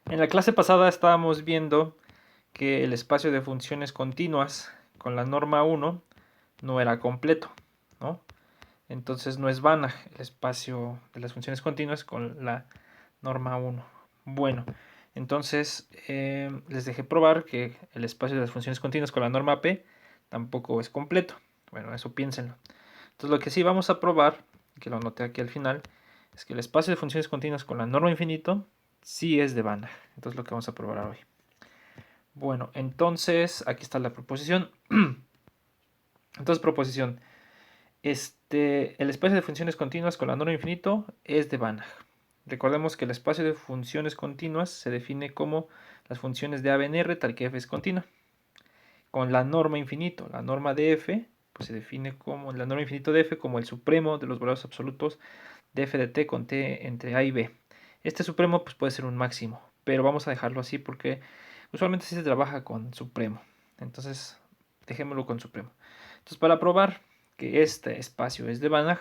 En la clase pasada estábamos viendo que el espacio de funciones continuas con la norma 1 no era completo, ¿no? Entonces no es Banach el espacio de las funciones continuas con la norma 1. Bueno, entonces les dejé probar que el espacio de las funciones continuas con la norma P tampoco es completo. Bueno, eso piénsenlo. Entonces lo que sí vamos a probar, que lo anoté aquí al final, es que el espacio de funciones continuas con la norma infinito sí es de Banach. Entonces lo que vamos a probar hoy. Bueno, entonces aquí está la proposición. Entonces, proposición. El espacio de funciones continuas con la norma infinito es de Banach. Recordemos que el espacio de funciones continuas se define como las funciones de A en R tal que f es continua. Con la norma infinito, la norma de f, pues se define como la norma infinito de f como el supremo de los valores absolutos de f de t con t entre a y b. Este supremo pues, puede ser un máximo, pero vamos a dejarlo así porque usualmente sí se trabaja con supremo. Entonces, dejémoslo con supremo. Entonces, para probar que este espacio es de Banach,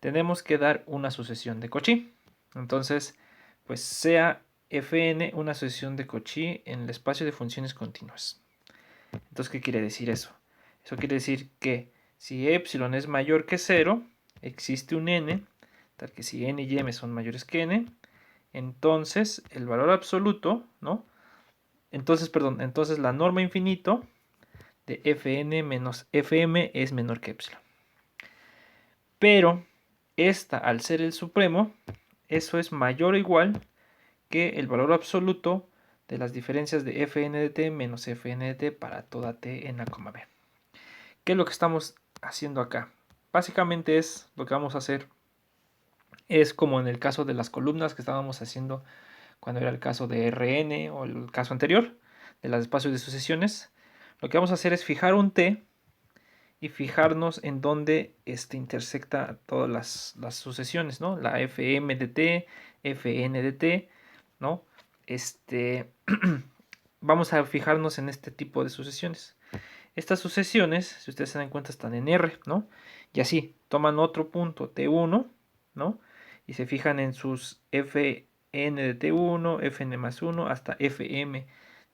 tenemos que dar una sucesión de Cauchy. Entonces, pues sea Fn una sucesión de Cauchy en el espacio de funciones continuas. Entonces, ¿qué quiere decir eso? Eso quiere decir que si epsilon es mayor que 0, existe un n, tal que si n y m son mayores que n, entonces el valor absoluto, ¿no? Entonces la norma infinito de fn menos fm es menor que epsilon. Pero esta, al ser el supremo, eso es mayor o igual que el valor absoluto de las diferencias de fn de t menos fn de t para toda t en a, b. ¿Qué es lo que estamos haciendo acá? Básicamente es lo que vamos a hacer es como en el caso de las columnas que estábamos haciendo cuando era el caso de Rn o el caso anterior de los espacios de sucesiones. Lo que vamos a hacer es fijar un t y fijarnos en dónde intersecta todas las sucesiones, ¿no? La fm de t, fn de t, ¿no? Vamos a fijarnos en este tipo de sucesiones. Estas sucesiones, si ustedes se dan cuenta, están en R, ¿no? Y así, toman otro punto T1, ¿no? Y se fijan en sus Fn de T1, Fn más 1, hasta Fm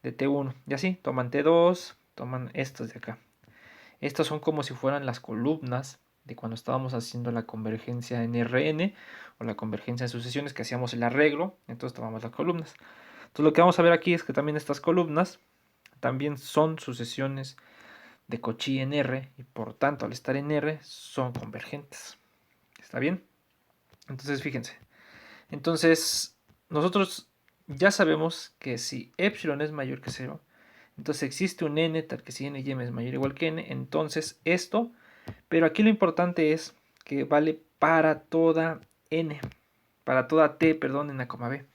de T1. Y así, toman T2, toman estos de acá. Estas son como si fueran las columnas de cuando estábamos haciendo la convergencia en Rn o la convergencia en sucesiones que hacíamos el arreglo, entonces tomamos las columnas. Entonces lo que vamos a ver aquí es que también estas columnas también son sucesiones de Cauchy en R y por tanto al estar en R son convergentes. ¿Está bien? Entonces fíjense. Entonces nosotros ya sabemos que si epsilon es mayor que 0, entonces existe un n tal que si n y m es mayor o igual que n, entonces esto, pero aquí lo importante es que vale para toda n, para toda t, perdón, en a, b.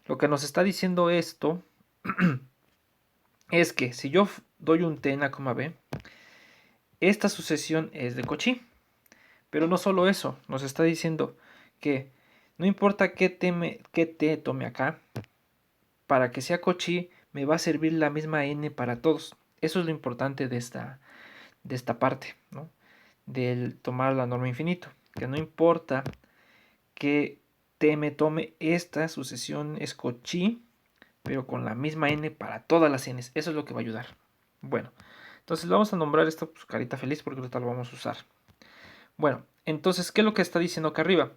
Lo que nos está diciendo esto es que si yo doy un t en a, b, esta sucesión es de Cauchy. Pero no solo eso, nos está diciendo que no importa qué t tome acá, para que sea Cauchy me va a servir la misma n para todos. Eso es lo importante de esta parte, ¿no? Del tomar la norma infinito. Que no importa que t me tome, esta sucesión es Cauchy, pero con la misma n para todas las n's. Eso es lo que va a ayudar. Bueno, entonces vamos a nombrar esto pues, carita feliz porque ahorita lo vamos a usar. Bueno, entonces, ¿qué es lo que está diciendo acá arriba?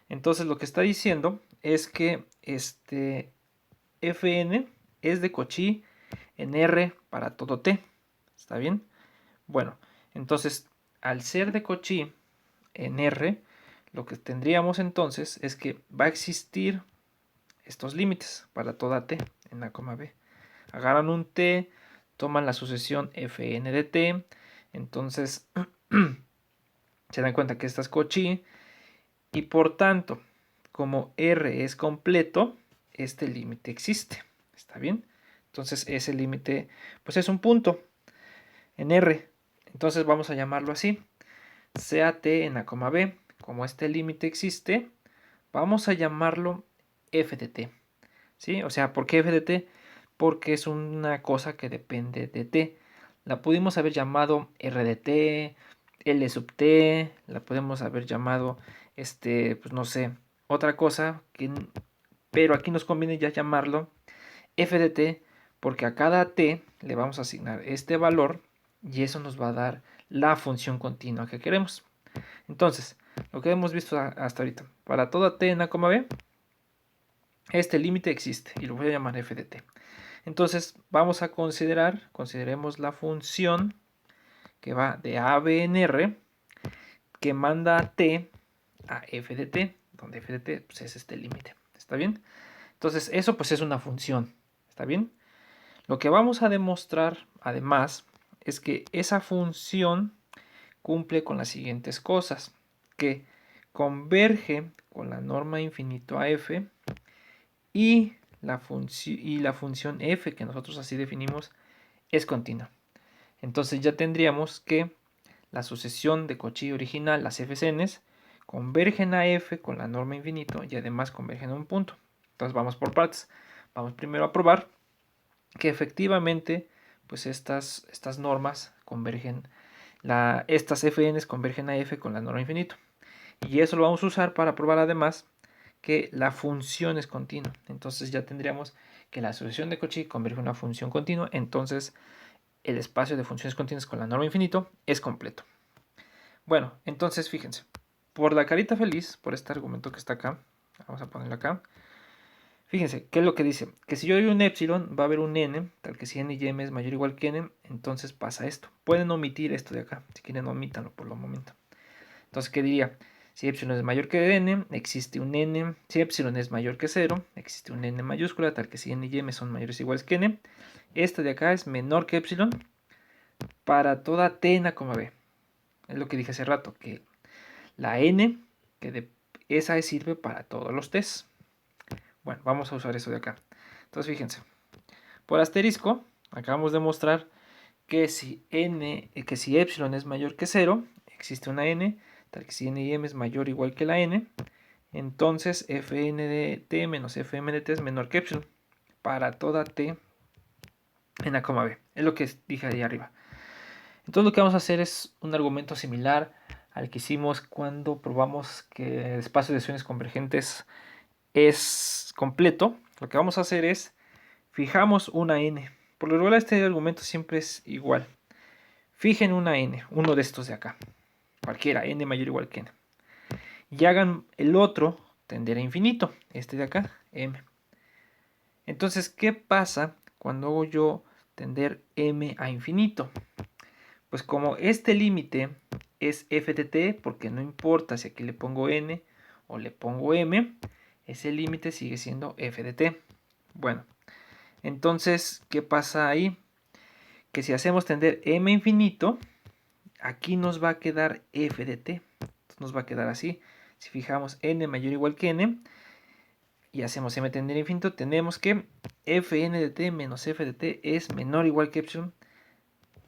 Entonces, lo que está diciendo es que Fn es de Cauchy en R para todo T. ¿Está bien? Bueno, entonces, al ser de Cauchy en R, lo que tendríamos entonces es que va a existir estos límites para toda T en A, B. Agarran un T, toman la sucesión Fn de T, entonces se dan cuenta que esta es Cauchy y por tanto, como R es completo, este límite existe. ¿Está bien? Entonces ese límite pues es un punto en R. Entonces vamos a llamarlo así. Sea T en A, B, como este límite existe, vamos a llamarlo f de t. ¿Sí? O sea, ¿por qué f de t? Porque es una cosa que depende de t. La pudimos haber llamado r de t, l sub t, la podemos haber llamado, pues no sé, otra cosa pero aquí nos conviene ya llamarlo f de t, porque a cada t le vamos a asignar este valor y eso nos va a dar la función continua que queremos. Entonces, lo que hemos visto hasta ahorita, para toda t en a, b, este límite existe y lo voy a llamar f de t. Entonces, vamos a consideremos la función que va de a, b en r, que manda a t a f de t, donde f de t pues, es este límite. ¿Está bien? Entonces, eso pues es una función. ¿Está bien? Lo que vamos a demostrar, además, es que esa función cumple con las siguientes cosas. Que converge con la norma infinito a f y la función f, que nosotros así definimos, es continua. Entonces ya tendríamos que la sucesión de Cauchy original, las fcns, convergen a f con la norma infinito y además convergen a un punto. Entonces vamos por partes. Vamos primero a probar que efectivamente pues estas normas convergen, estas fn's convergen a f con la norma infinito. Y eso lo vamos a usar para probar además que la función es continua. Entonces ya tendríamos que la sucesión de Cauchy converge a una función continua. Entonces el espacio de funciones continuas con la norma infinito es completo. Bueno, entonces fíjense. Por la carita feliz, por este argumento que está acá, vamos a ponerlo acá. Fíjense, ¿qué es lo que dice? Que si yo doy un epsilon, va a haber un n, tal que si n y m es mayor o igual que n, entonces pasa esto. Pueden omitir esto de acá, si quieren omítanlo por el momento. Entonces, ¿qué diría? Si epsilon es mayor que n, existe un n. Si epsilon es mayor que 0, existe un n mayúscula, tal que si n y m son mayores o iguales que n. Esta de acá es menor que epsilon para toda t en a, b. Es lo que dije hace rato, que la n, esa sirve para todos los t's. Bueno, vamos a usar eso de acá. Entonces, fíjense. Por asterisco, acabamos de mostrar que si epsilon es mayor que 0, existe una n, tal que si n y m es mayor o igual que la n, entonces fn de t menos fm de t es menor que epsilon para toda t en a, b. Es lo que dije ahí arriba. Entonces lo que vamos a hacer es un argumento similar al que hicimos cuando probamos que el espacio de acciones convergentes es completo. Lo que vamos a hacer es fijamos una n. Por lo regular este argumento siempre es igual. Fijen una n, uno de estos de acá. Cualquiera, n mayor o igual que n. Y hagan el otro tender a infinito. Este de acá, m. Entonces, ¿qué pasa cuando hago yo tender m a infinito? Pues como este límite es f de t, porque no importa si aquí le pongo n o le pongo m, ese límite sigue siendo f de t. Bueno, entonces, ¿qué pasa ahí? Que si hacemos tender m infinito, aquí nos va a quedar f de t. Entonces nos va a quedar así. Si fijamos n mayor o igual que n y hacemos m tender a infinito, tenemos que fn de t menos f de t es menor o igual que epsilon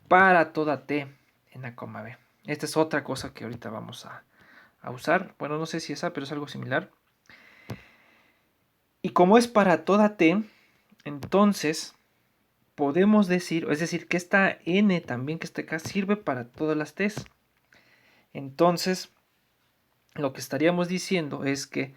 para toda t en a, b. Esta es otra cosa que ahorita vamos a usar. Bueno, no sé si esa, pero es algo similar. Y como es para toda t, entonces podemos decir, es decir, que esta n también que está acá sirve para todas las t's. Entonces, lo que estaríamos diciendo es que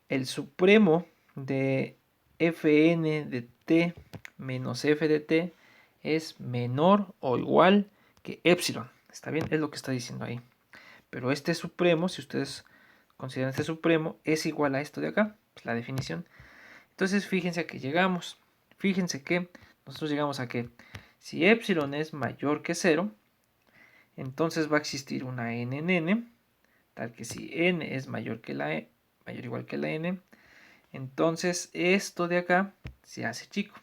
el supremo de fn de t menos f de t es menor o igual que epsilon. ¿Está bien? Es lo que está diciendo ahí. Pero este supremo, si ustedes consideran este supremo, es igual a esto de acá, pues la definición. Entonces fíjense a qué llegamos. Fíjense que nosotros llegamos a que si epsilon es mayor que 0, entonces va a existir una n en n, tal que si n es mayor que la e, mayor o igual que la n, entonces esto de acá se hace chico.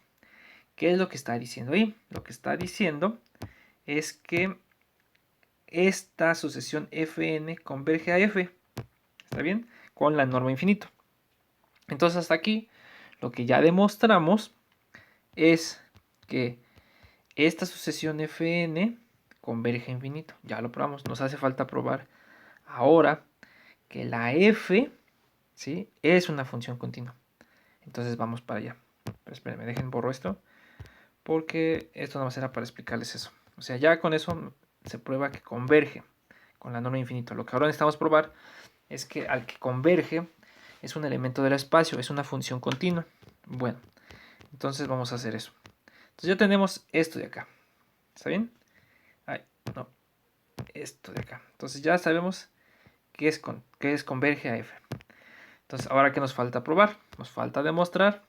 ¿Qué es lo que está diciendo ahí? Lo que está diciendo es que esta sucesión fn converge a f, ¿está bien? Con la norma infinito. Entonces hasta aquí lo que ya demostramos es que esta sucesión fn converge a infinito. Ya lo probamos, nos hace falta probar ahora que la f, ¿sí?, es una función continua. Entonces vamos para allá. Pero espérenme, dejen borro esto, porque esto no va a ser para explicarles eso. O sea, ya con eso se prueba que converge con la norma infinito. Lo que ahora necesitamos probar es que al que converge es un elemento del espacio, es una función continua. Bueno, entonces vamos a hacer eso. Entonces ya tenemos esto de acá. ¿Está bien? Ay, no, esto de acá. Entonces ya sabemos qué es converge a f. Entonces, ahora, ¿qué nos falta probar? Nos falta demostrar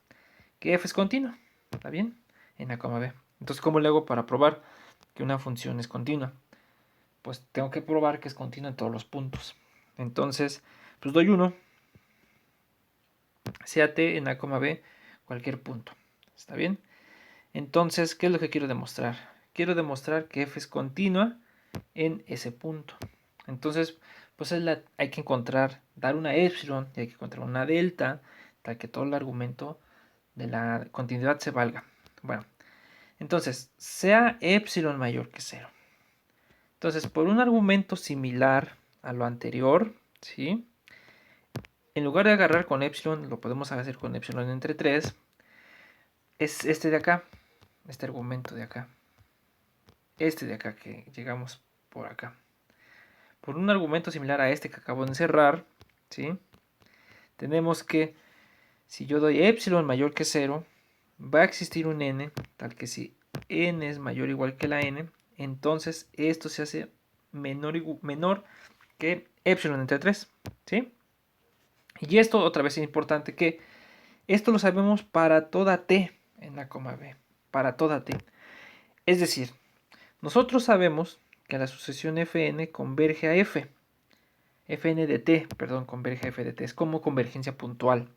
que f es continua. ¿Está bien? En a, b. Entonces, ¿cómo le hago para probar que una función es continua? Pues tengo que probar que es continua en todos los puntos. Entonces, pues doy 1, sea t en a, b, cualquier punto. ¿Está bien? Entonces, ¿qué es lo que quiero demostrar? Quiero demostrar que f es continua en ese punto. Entonces, pues hay que dar una epsilon y hay que encontrar una delta, tal que todo el argumento de la continuidad se valga. Bueno, entonces, sea epsilon mayor que 0. Entonces, por un argumento similar a lo anterior, ¿sí? En lugar de agarrar con epsilon, lo podemos hacer con epsilon entre 3. Es este de acá, este argumento de acá. Este de acá que llegamos por acá. Por un argumento similar a este que acabo de encerrar, ¿sí? Tenemos que, si yo doy epsilon mayor que 0, va a existir un n, tal que si n es mayor o igual que la n, entonces esto se hace menor que epsilon entre 3, ¿sí? Y esto otra vez es importante que esto lo sabemos para toda t en la coma b, para toda t. Es decir, nosotros sabemos que la sucesión fn converge a f. Fn de t, perdón, converge a f de t. Es como convergencia puntual.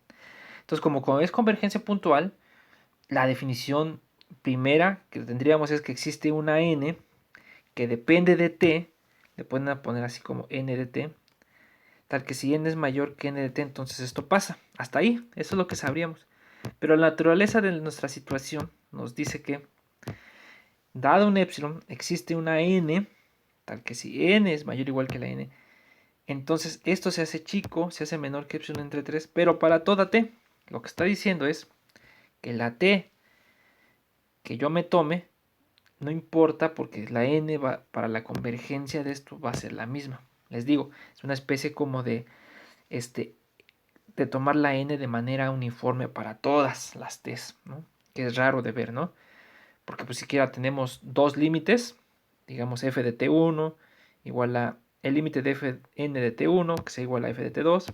Entonces, como es convergencia puntual, la definición primera que tendríamos es que existe una n que depende de t. Le pueden poner así como n de t. Tal que si n es mayor que n de t, entonces esto pasa. Hasta ahí, eso es lo que sabríamos. Pero la naturaleza de nuestra situación nos dice que, dado un epsilon, existe una n, tal que si n es mayor o igual que la n, entonces esto se hace chico, se hace menor que epsilon entre 3, pero para toda t. Lo que está diciendo es que la t que yo me tome no importa porque la n para la convergencia de esto va a ser la misma. Les digo, es una especie como de tomar la n de manera uniforme para todas las t's, ¿no? Que es raro de ver, ¿no? Porque pues siquiera tenemos dos límites, digamos f de t1 igual a el límite de fn de t1, que sea igual a f de t2,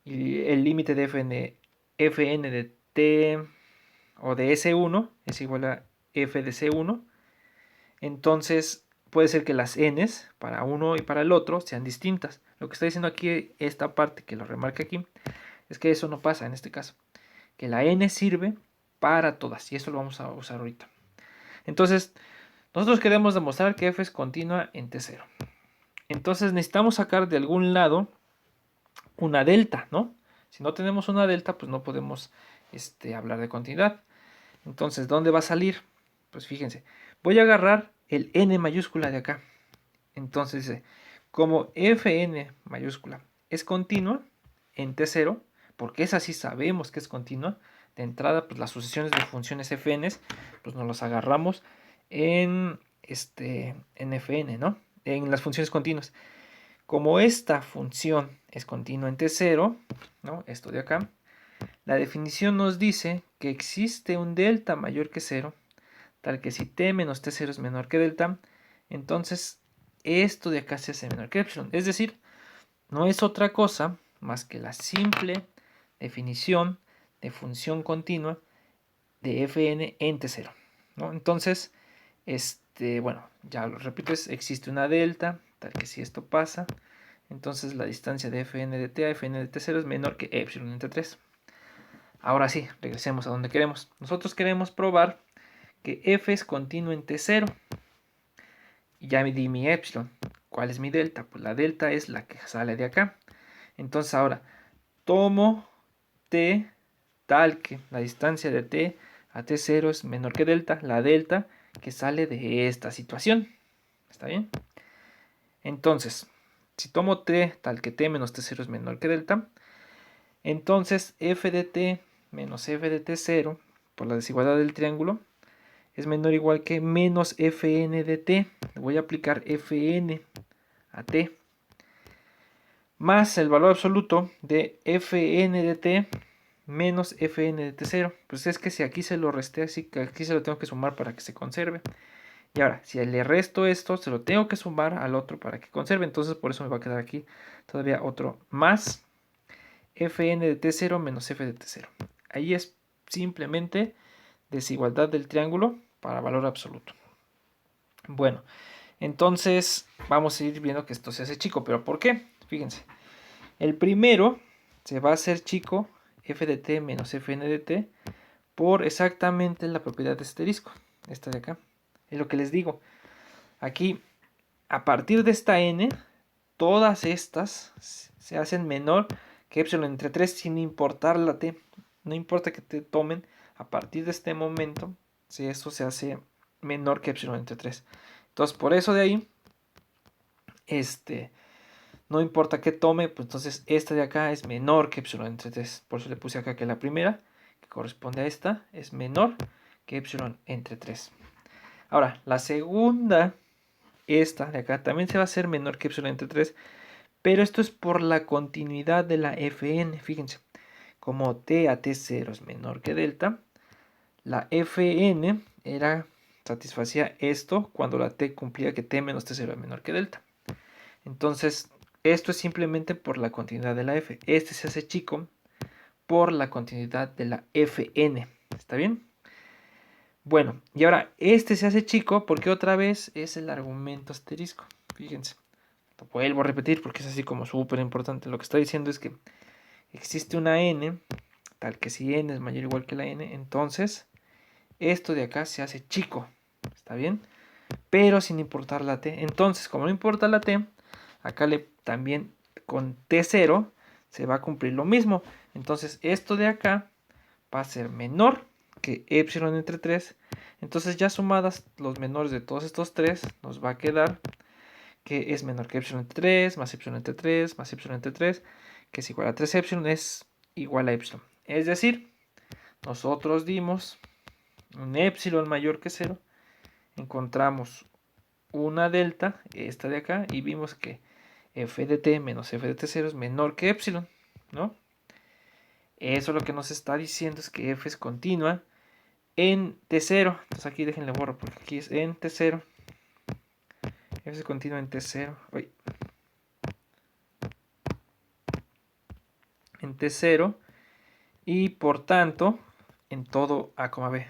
y el límite de fn de t o de s1 es igual a f de c1. Entonces puede ser que las n's para uno y para el otro sean distintas. Lo que está diciendo aquí, esta parte que lo remarca aquí, es que eso no pasa en este caso. Que la n sirve para todas, y eso lo vamos a usar ahorita. Entonces, nosotros queremos demostrar que f es continua en t0. Entonces necesitamos sacar de algún lado una delta, ¿no? Si no tenemos una delta, pues no podemos hablar de continuidad. Entonces, ¿dónde va a salir? Pues fíjense, voy a agarrar el n mayúscula de acá. Entonces dice, como fn mayúscula es continua en t0, porque es así, sabemos que es continua, de entrada, pues las sucesiones de funciones fn, pues nos las agarramos en fn, ¿no? En las funciones continuas. Como esta función es continua en t0, ¿no? Esto de acá, la definición nos dice que existe un delta mayor que 0, tal que si t menos t0 es menor que delta, entonces esto de acá se hace menor que epsilon. Es decir, no es otra cosa más que la simple definición de función continua de fn en t0, ¿no? Entonces, bueno, ya lo repito, existe una delta, tal que si esto pasa, entonces la distancia de fn de t a fn de t0 es menor que epsilon entre 3. Ahora sí, regresemos a donde queremos. Nosotros queremos probar que f es continuo en t0. Y ya me di mi epsilon. ¿Cuál es mi delta? Pues la delta es la que sale de acá. Entonces ahora tomo t tal que la distancia de t a t0 es menor que delta. La delta que sale de esta situación. ¿Está bien? Entonces, si tomo t tal que t menos t0 es menor que delta, entonces f de t menos f de t0 por la desigualdad del triángulo es menor o igual que menos fn de t. Le voy a aplicar fn a t. más el valor absoluto de fn de t menos fn de t0. Pues es que si aquí se lo resté, así que aquí se lo tengo que sumar para que se conserve. Y ahora, si le resto esto, se lo tengo que sumar al otro para que conserve. Entonces por eso me va a quedar aquí todavía otro más fn de t0 menos f de t0. Ahí es simplemente desigualdad del triángulo para valor absoluto. Bueno, entonces vamos a ir viendo que esto se hace chico. ¿Pero por qué? Fíjense. El primero se va a hacer chico f de t menos fn de t por exactamente la propiedad de asterisco. Esta de acá. Es lo que les digo. Aquí, a partir de esta n, todas estas se hacen menor que epsilon entre 3 sin importar la t. No importa que te tomen, a partir de este momento, si esto se hace menor que epsilon entre 3. Entonces, por eso de ahí, no importa que tome, pues entonces esta de acá es menor que epsilon entre 3. Por eso le puse acá que la primera, que corresponde a esta, es menor que epsilon entre 3. Ahora, la segunda, esta de acá, también se va a hacer menor que epsilon entre 3, pero esto es por la continuidad de la fn. Fíjense, como t a t0 es menor que delta, la fn satisfacía esto cuando la t cumplía que t menos t0 es menor que delta. Entonces, esto es simplemente por la continuidad de la f. Este se hace chico por la continuidad de la fn. ¿Está bien? Bueno, y ahora este se hace chico porque otra vez es el argumento asterisco. Fíjense, lo vuelvo a repetir porque es así como súper importante. Lo que está diciendo es que existe una n, tal que si n es mayor o igual que la n, entonces esto de acá se hace chico. ¿Está bien? Pero sin importar la t. Entonces, como no importa la t, acá también con t0 se va a cumplir lo mismo. Entonces, esto de acá va a ser menor que epsilon entre 3. Entonces, ya sumadas los menores de todos estos tres, nos va a quedar que es menor que epsilon entre 3, más epsilon entre 3, más epsilon entre 3, que es igual a 3 epsilon, es igual a epsilon. Es decir, nosotros dimos un epsilon mayor que 0, encontramos una delta, esta de acá, y vimos que f de t menos f de t0 es menor que epsilon, ¿no? Eso lo que nos está diciendo es que f es continua en t0. Entonces aquí déjenle borro porque aquí es en t0. F es continua en t0. Uy. En t0 y por tanto en todo a, b.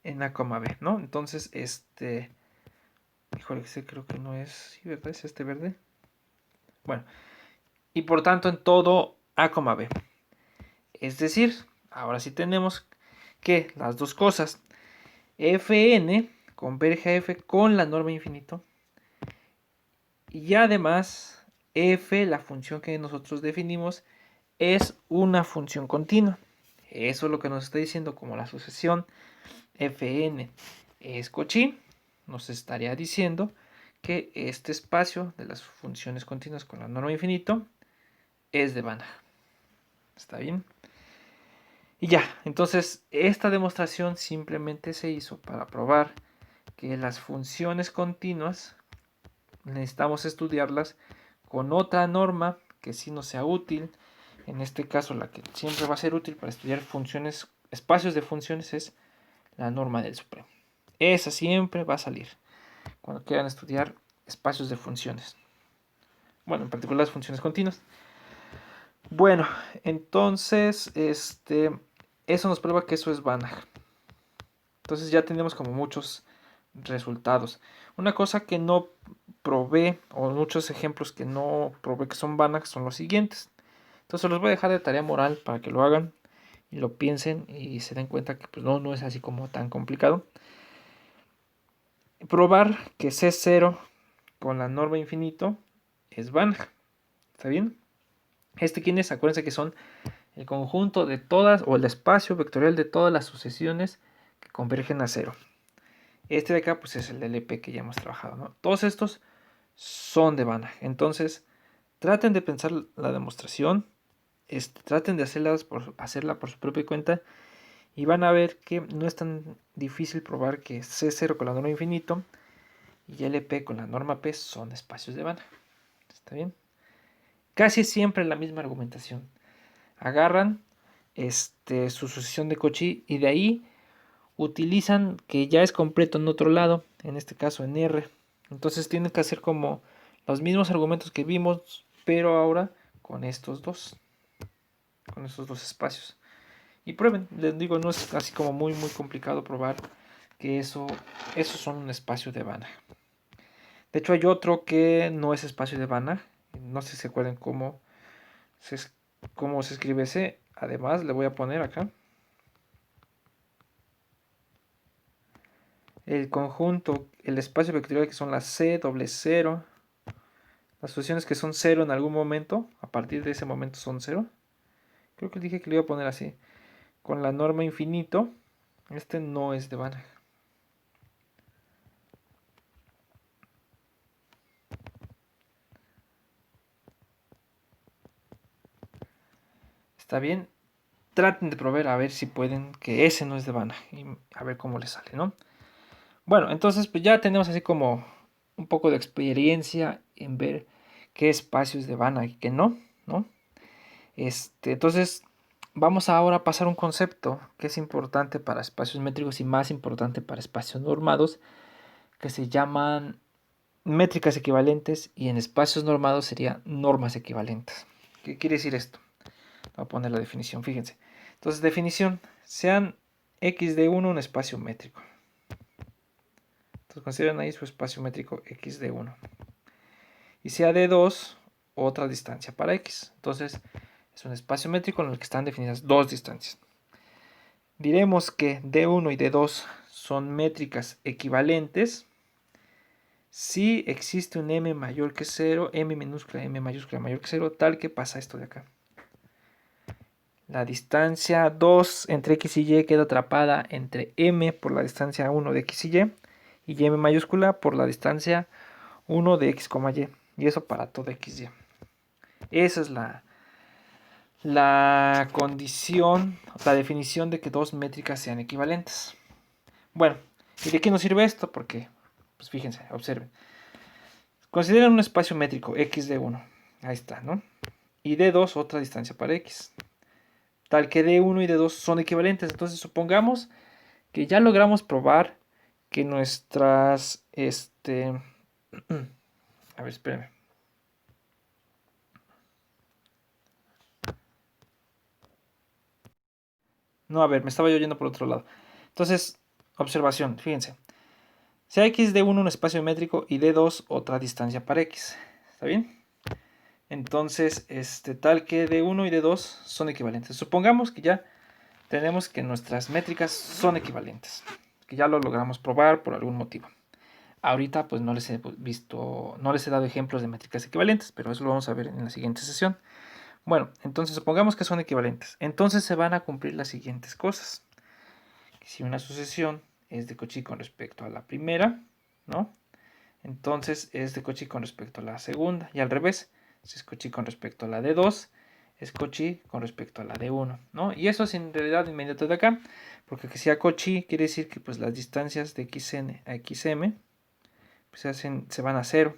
En a, b, ¿no? Entonces, híjole, ese creo que no es, sí, ¿verdad? Es este verde. Bueno, y por tanto en todo a, b. Es decir, ahora sí tenemos que las dos cosas, fn converge a f con la norma infinito, y además f, la función que nosotros definimos, es una función continua. Eso es lo que nos está diciendo, como la sucesión fn es Cauchy, nos estaría diciendo que este espacio de las funciones continuas con la norma infinito es de Banach. ¿Está bien? Y ya, entonces esta demostración simplemente se hizo para probar que las funciones continuas necesitamos estudiarlas con otra norma que sí nos sea útil. En este caso, la que siempre va a ser útil para estudiar funciones, espacios de funciones, es la norma del supremo. Esa siempre va a salir cuando quieran estudiar espacios de funciones. Bueno, en particular las funciones continuas. Bueno, entonces, eso nos prueba que eso es Banach. Entonces ya tenemos como muchos resultados. Una cosa que no probé, o muchos ejemplos que no probé que son Banach, son los siguientes. Entonces los voy a dejar de tarea moral para que lo hagan y lo piensen y se den cuenta que pues, no es así como tan complicado. Probar que C0 con la norma infinito es Banach. ¿Está bien? ¿Quién es? Acuérdense que son el conjunto de todas, o el espacio vectorial de todas las sucesiones que convergen a 0. Este de acá pues es el LP que ya hemos trabajado, ¿no? Todos estos son de Banach. Entonces, traten de pensar la demostración, traten de hacerla por su propia cuenta Y van a ver que no es tan difícil probar que C0 con la norma infinito y LP con la norma P son espacios de Banach. ¿Está bien? Casi siempre la misma argumentación. Agarran su sucesión de Cauchy y de ahí utilizan que ya es completo en otro lado, en este caso en R. Entonces tienen que hacer como los mismos argumentos que vimos, pero ahora con estos dos espacios. Y prueben, les digo, no es así como muy complicado probar que esos son un espacio de Banach. De hecho hay otro que no es espacio de Banach, no sé si se acuerdan cómo se escribe ese. Además le voy a poner acá el conjunto, el espacio vectorial que son las C, doble cero, las sucesiones que son cero en algún momento, a partir de ese momento son cero. Creo que dije que le iba a poner así. Con la norma infinito, este no es de Banach. ¿Está bien? Traten de probar a ver si pueden que ese no es de Banach y a ver cómo les sale, ¿no? Bueno, entonces pues ya tenemos así como un poco de experiencia en ver qué espacios de Banach y qué no, ¿no? Entonces vamos ahora a pasar un concepto que es importante para espacios métricos y más importante para espacios normados, que se llaman métricas equivalentes, y en espacios normados serían normas equivalentes. ¿Qué quiere decir esto? Voy a poner la definición, fíjense. Entonces, definición, sean x de 1 un espacio métrico. Entonces, consideren ahí su espacio métrico x de 1. Y sea de 2 otra distancia para x. Entonces, es un espacio métrico en el que están definidas dos distancias. Diremos que D1 y D2 son métricas equivalentes si existe un m mayor que 0, m minúscula, m mayúscula mayor que 0, tal que pasa esto de acá. La distancia 2 entre x y y queda atrapada entre m por la distancia 1 de x y m mayúscula por la distancia 1 de x, y. Y eso para todo x, y. Esa es la condición, la definición de que dos métricas sean equivalentes. Bueno, ¿y de qué nos sirve esto? Porque, pues fíjense, observen. Consideren un espacio métrico x de 1. Ahí está, ¿no? Y de 2 otra distancia para x. Tal que D1 y D2 son equivalentes. Entonces supongamos que ya logramos probar que nuestras, a ver, espérenme. No, a ver, me estaba yo yendo por otro lado. Entonces, observación, fíjense. Sea x de 1 un espacio métrico y D2 otra distancia para x. ¿Está bien? Entonces, tal que D1 y D2 son equivalentes. Supongamos que ya tenemos que nuestras métricas son equivalentes, que ya lo logramos probar por algún motivo. Ahorita pues no les he dado ejemplos de métricas equivalentes, pero eso lo vamos a ver en la siguiente sesión. Bueno, entonces supongamos que son equivalentes. Entonces se van a cumplir las siguientes cosas. Si una sucesión es de Cauchy con respecto a la primera, ¿no? Entonces es de Cauchy con respecto a la segunda, y al revés, si es Cauchy con respecto a la de 2, es Cauchy con respecto a la de 1, ¿no? Y eso es en realidad inmediato de acá, porque que sea Cauchy quiere decir que pues las distancias de xn a xm pues, se van a 0,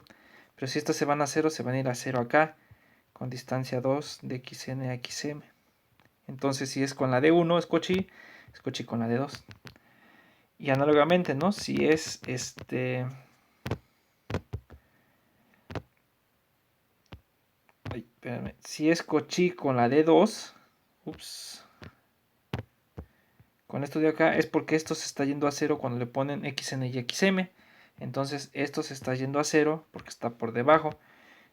pero si estas se van a 0, se van a ir a 0 acá, con distancia 2 de xn a xm. Entonces si es con la de 1 es Cauchy con la de 2. Y análogamente, ¿no? Si es si es Cauchy con la D2, con esto de acá, es porque esto se está yendo a 0 cuando le ponen xn y xm. Entonces esto se está yendo a 0 porque está por debajo.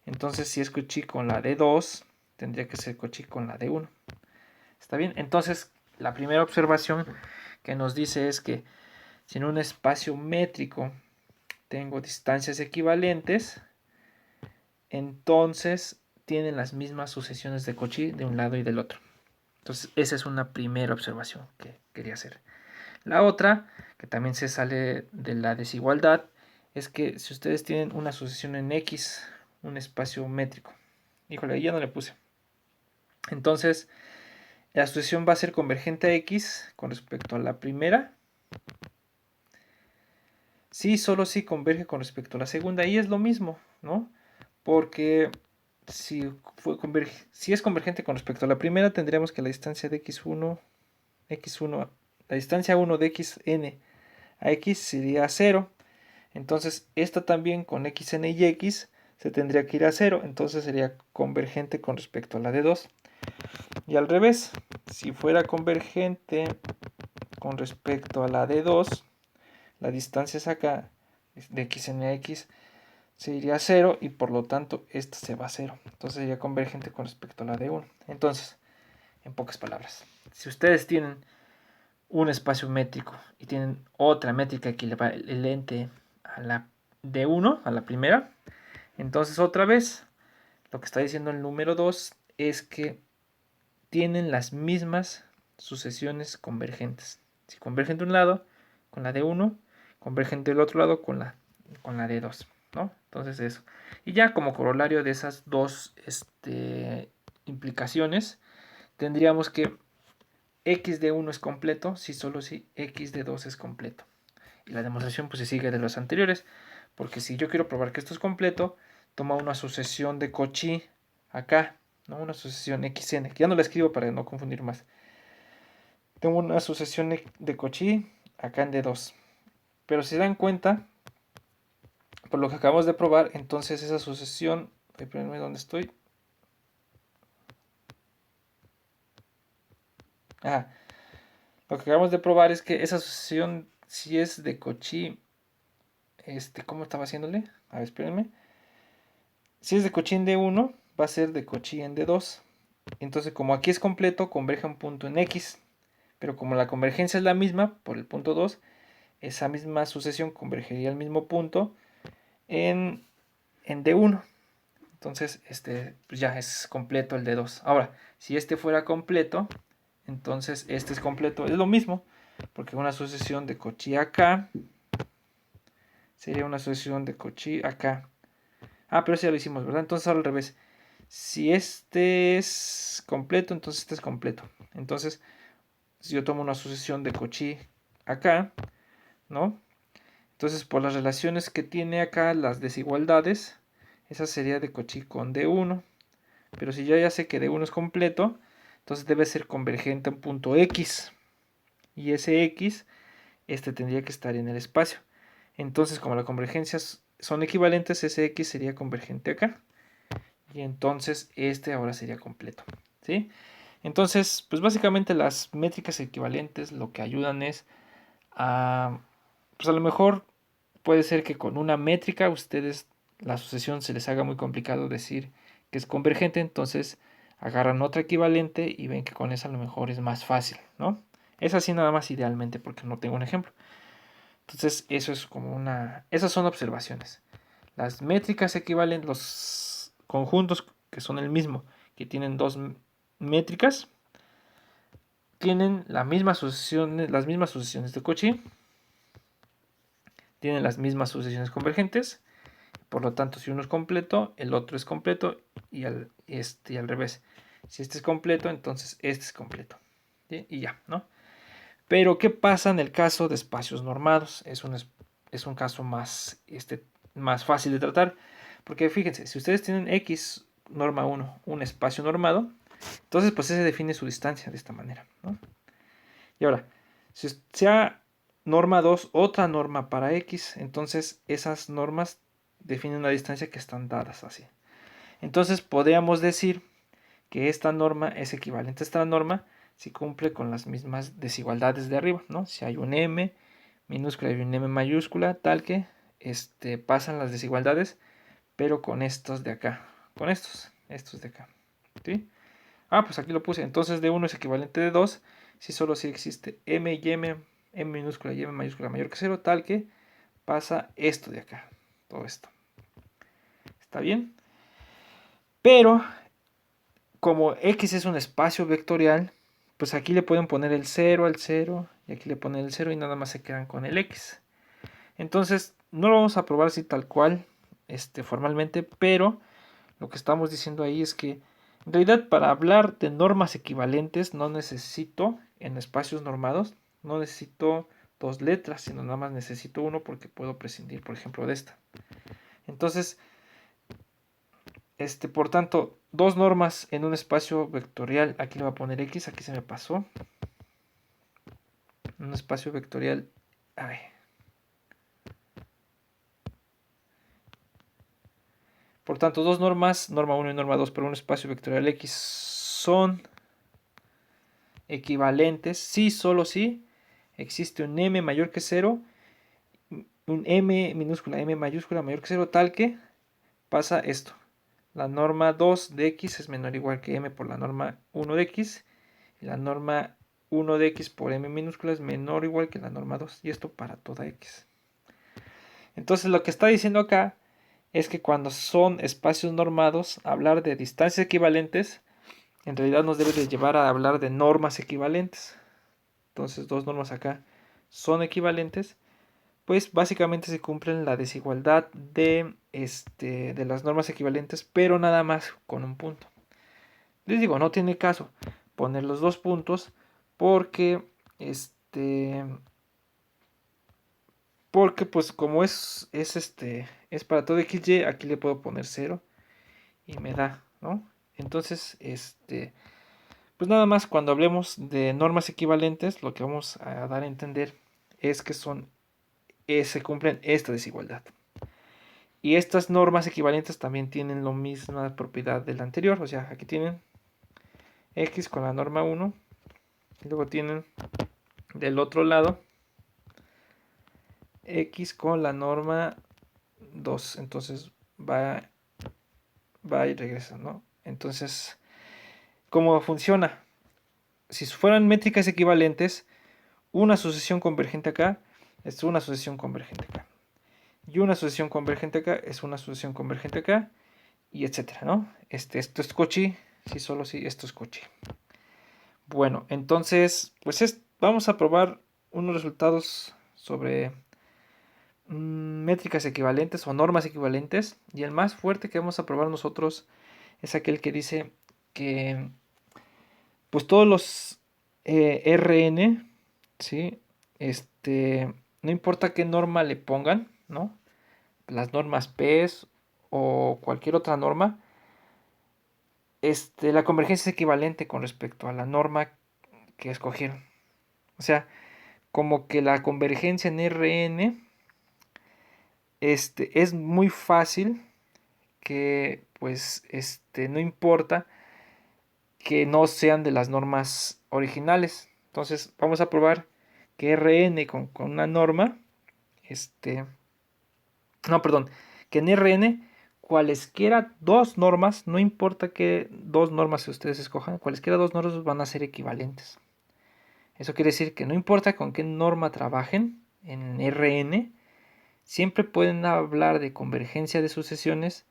Entonces si es Cauchy con la D2, tendría que ser Cauchy con la D1. ¿Está bien? Entonces la primera observación que nos dice es que si en un espacio métrico tengo distancias equivalentes, entonces tienen las mismas sucesiones de Cauchy de un lado y del otro. Entonces esa es una primera observación que quería hacer. La otra, que también se sale de la desigualdad, es que si ustedes tienen una sucesión en X, un espacio métrico, híjole, ya no le puse. Entonces, la sucesión va a ser convergente a X con respecto a la primera. Sí, solo si converge con respecto a la segunda. Y es lo mismo, ¿no? Porque si es convergente con respecto a la primera, tendríamos que la distancia de x1, la distancia 1 de xn a x sería 0. Entonces, esta también con xn y x se tendría que ir a 0. Entonces sería convergente con respecto a la de 2. Y al revés, si fuera convergente con respecto a la de 2, la distancia es acá, de xn a x, se iría a 0 y por lo tanto esta se va a 0. Entonces sería convergente con respecto a la de 1. Entonces, en pocas palabras, si ustedes tienen un espacio métrico y tienen otra métrica equivalente a la de 1, a la primera, entonces otra vez lo que está diciendo el número 2 es que tienen las mismas sucesiones convergentes. Si convergen de un lado con la de 1, convergen del otro lado con la de 2, ¿no? Entonces eso. Y ya como corolario de esas dos implicaciones, tendríamos que x de 1 es completo si solo si x de 2 es completo. Y la demostración pues se sigue de los anteriores, porque si yo quiero probar que esto es completo, toma una sucesión de Cauchy acá, ¿no? Una sucesión xn, que ya no la escribo para no confundir más. Tengo una sucesión de Cauchy acá en D2. Pero si se dan cuenta, por lo que acabamos de probar, entonces esa sucesión, espérenme dónde estoy. Lo que acabamos de probar es que esa sucesión, si es de Cauchy, ¿cómo estaba haciéndole? A ver, espérenme. Si es de Cauchy en D1, va a ser de Cauchy en D2. Entonces, como aquí es completo, converge a un punto en X. Pero como la convergencia es la misma, por el punto 2, esa misma sucesión convergería al mismo punto en D1. Entonces, pues ya es completo el D2. Ahora, si este fuera completo, entonces este es completo. Es lo mismo, porque una sucesión de Cauchy acá sería una sucesión de Cauchy acá. Pero eso ya lo hicimos, ¿verdad? Entonces ahora al revés. Si este es completo, entonces este es completo. Entonces, si yo tomo una sucesión de Cauchy acá, ¿no? Entonces, por las relaciones que tiene acá, las desigualdades, esa sería de Cauchy con D1. Pero si yo ya sé que D1 es completo, entonces debe ser convergente a un punto X. Y ese X, tendría que estar en el espacio. Entonces, como las convergencias son equivalentes, ese X sería convergente acá. Y entonces ahora sería completo. ¿Sí? Entonces, pues básicamente las métricas equivalentes lo que ayudan es a, pues a lo mejor puede ser que con una métrica ustedes la sucesión se les haga muy complicado decir que es convergente, entonces agarran otra equivalente y ven que con esa a lo mejor es más fácil, ¿no? Es así nada más idealmente porque no tengo un ejemplo. Entonces eso es como esas son observaciones. Las métricas equivalen, los conjuntos que son el mismo, que tienen dos métricas, tienen las mismas sucesiones de Cauchy, tienen las mismas sucesiones convergentes. Por lo tanto, si uno es completo, el otro es completo y al revés. Si este es completo, entonces este es completo. ¿Sí? Y ya, ¿no? Pero, ¿qué pasa en el caso de espacios normados? Es un caso más fácil de tratar. Porque fíjense, si ustedes tienen X norma 1, un espacio normado, entonces pues se define su distancia de esta manera, ¿no? Y ahora, si sea norma 2, otra norma para X, entonces esas normas definen una distancia que están dadas así. Entonces podríamos decir que esta norma es equivalente a esta norma si cumple con las mismas desigualdades de arriba, ¿no? Si hay un m minúscula y un m mayúscula, tal que pasan las desigualdades, pero con estos de acá, con estos de acá, ¿sí? Pues aquí lo puse. Entonces de 1 es equivalente de 2 si existe m y m minúscula y m mayúscula mayor que 0, tal que pasa esto de acá, todo esto. ¿Está bien? Pero como x es un espacio vectorial, pues aquí le pueden poner el 0 al 0 y aquí le ponen el 0 y nada más se quedan con el x. Entonces no lo vamos a probar así tal cual formalmente, pero lo que estamos diciendo ahí es que En realidad, para hablar de normas equivalentes no necesito, en espacios normados, no necesito dos letras, sino nada más necesito uno porque puedo prescindir, por ejemplo, de esta. Entonces, por tanto, dos normas en un espacio vectorial, aquí le voy a poner X, aquí se me pasó. Un espacio vectorial, a ver. Por tanto, dos normas, norma 1 y norma 2 para un espacio vectorial X son equivalentes si, solo si existe un m mayor que 0, un m minúscula, m mayúscula mayor que 0, tal que pasa esto. La norma 2 de x es menor o igual que m por la norma 1 de x, y la norma 1 de x por m minúscula es menor o igual que la norma 2, y esto para toda x. Entonces lo que está diciendo acá es que cuando son espacios normados, hablar de distancias equivalentes en realidad nos debe de llevar a hablar de normas equivalentes. Entonces, dos normas acá son equivalentes, pues básicamente se cumplen la desigualdad de las normas equivalentes, pero nada más con un punto. Les digo, no tiene caso poner los dos puntos porque pues como es para todo xy, aquí le puedo poner 0 y me da, ¿no? Entonces, pues nada más cuando hablemos de normas equivalentes, lo que vamos a dar a entender es que se cumplen esta desigualdad. Y estas normas equivalentes también tienen la misma propiedad de la anterior, o sea, aquí tienen x con la norma 1, y luego tienen del otro lado x con la norma 2, entonces va y regresa, ¿no? Entonces, ¿cómo funciona? Si fueran métricas equivalentes, una sucesión convergente acá es una sucesión convergente acá. Y una sucesión convergente acá es una sucesión convergente acá, y etcétera, ¿no? Esto es Cauchy, si solo si esto es Cauchy. Bueno, entonces, pues vamos a probar unos resultados sobre métricas equivalentes o normas equivalentes, y el más fuerte que vamos a probar nosotros es aquel que dice que pues todos los Rn, ¿sí? No importa qué norma le pongan, ¿no? Las normas P o cualquier otra norma, la convergencia es equivalente con respecto a la norma que escogieron. O sea, como que la convergencia en Rn es muy fácil, que pues no importa que no sean de las normas originales. Entonces vamos a probar que Rn con una norma, no, perdón, que en Rn cualesquiera dos normas, no importa qué dos normas ustedes escojan, cualesquiera dos normas van a ser equivalentes. Eso quiere decir que no importa con qué norma trabajen en Rn, siempre pueden hablar de convergencia de sucesiones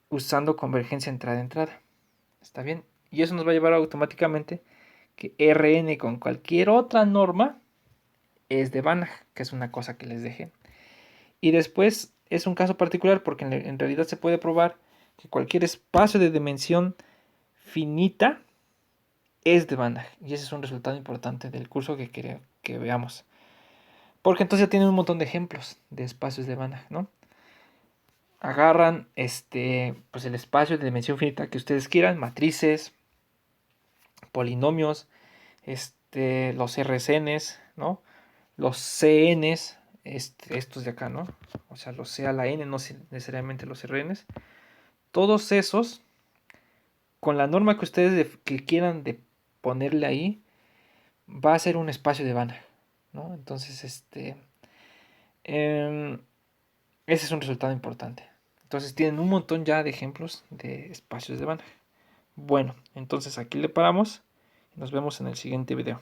usando convergencia entrada-entrada. ¿Está bien? Y eso nos va a llevar automáticamente que Rn con cualquier otra norma es de Banach, que es una cosa que les dejé. Y después es un caso particular porque en realidad se puede probar que cualquier espacio de dimensión finita es de Banach. Y ese es un resultado importante del curso que veamos. Porque entonces ya tienen un montón de ejemplos de espacios de Banach, ¿no? Agarran pues el espacio de dimensión finita que ustedes quieran, matrices, polinomios, los RCNs, ¿no? Los CNs, estos de acá, ¿no? O sea, los C a la N, no necesariamente los RNs. Todos esos, con la norma que ustedes que quieran de ponerle ahí, va a ser un espacio de Banach, ¿no? Entonces, ese es un resultado importante. Entonces tienen un montón ya de ejemplos de espacios de Banach. Bueno, entonces aquí le paramos y nos vemos en el siguiente video.